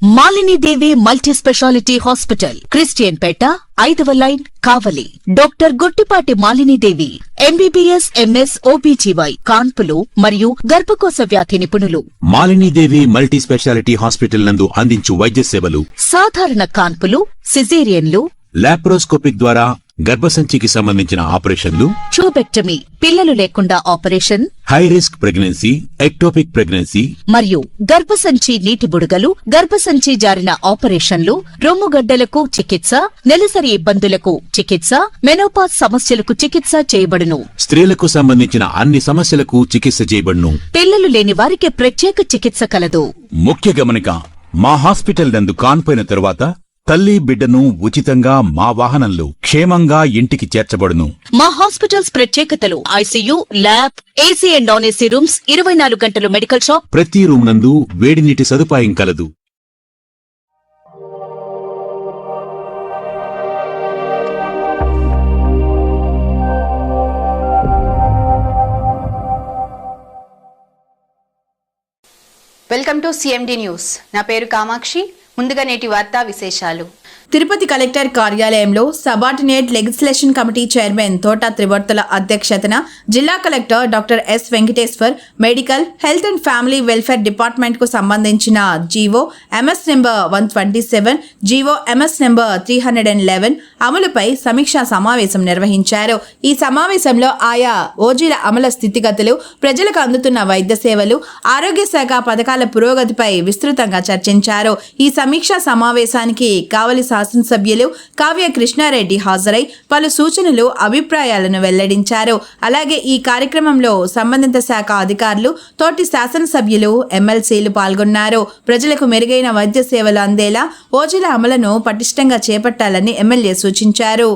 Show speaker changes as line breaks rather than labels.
Malini Devi multi speciality hospital, Christian Peta, 5వ line, Kavali. Doctor Guttipati Malinidevi, MBBS, MS, OBGY, కాన్పులు మరియు గర్భకోశ వ్యాధి నిపుణులు.
మాలినీదేవి మల్టీ స్పెషాలిటీ హాస్పిటల్ నందు అందించు వైద్య సేవలు:
సాధారణ కాన్పులు, సిజేరియన్లు,
లాప్రోస్కోపిక్ ద్వారా గర్భసంచికి సంబంధించిన ఆపరేషన్లు,
ట్యూబెక్టమీ, పిల్లలు లేకుండా operation,
high risk pregnancy, ectopic pregnancy
మరియు గర్భసంచి నీటి బుడగలు, గర్భసంచి జారిన ఆపరేషన్లు, రొమ్ముగడ్డలకు చికిత్స, నెలసరి ఇబ్బందులకు చికిత్స, మెనోపాజ్ సమస్యలకు చికిత్స చేయబడును.
స్త్రీలకు సంబంధించిన అన్ని సమస్యలకు చికిత్స చేయబడును.
పిల్లలు లేని వారికి ప్రత్యేక చికిత్స కలదు.
ముఖ్య గమనిక: మా హాస్పిటల్ నందు కాన్పోయిన తరువాత తల్లి బిడ్డను ఉచితంగా మా వాహనంలో క్షేమంగా ఇంటికి చేర్చబడును.
మా హాస్పిటల్స్ ప్రత్యేకతలు: ICU, lab, AC and non AC rooms, 24 గంటలు మెడికల్ షాప్,
ప్రతి రూమ్ నందు వేడి నీటి సదుపాయం కలదు.
Welcome to CMD news. నా పేరు కామాక్షి. ముందుగా నేటి వార్తా విశేషాలు.
తిరుపతి కలెక్టర్ కార్యాలయంలో సబార్డినేట్ లెజిస్లేషన్ కమిటీ చైర్మన్ తోట త్రివర్తుల అధ్యక్షతన జిల్లా collector doctor yes Venkateshwar medical, health and family welfare department కు సంబంధించిన GO MS number 127, GO MS number 311 అమలుపై సమీక్షా సమావేశం నిర్వహించారు. ఈ సమావేశంలో ఆయా ఓజీల అమలు స్థితిగతులు, ప్రజలకు అందుతున్న వైద్య సేవలు, ఆరోగ్య శాఖ పథకాల పురోగతిపై విస్తృతంగా చర్చించారు. ఈ సమీక్షా సమావేశానికి కావలి శాసనసభ్యులు కావ్య కృష్ణారెడ్డి హాజరై పలు సూచనలు, అభిప్రాయాలను వెల్లడించారు. అలాగే ఈ కార్యక్రమంలో సంబంధిత శాఖ అధికారులు, తోటి శాసనసభ్యులు, ఎమ్మెల్సీలు పాల్గొన్నారు. ప్రజలకు మెరుగైన వైద్య సేవలు అందేలా ఓజీల అమలును పటిష్టంగా చేపట్టాలని ఎమ్మెల్యే సూచించారు.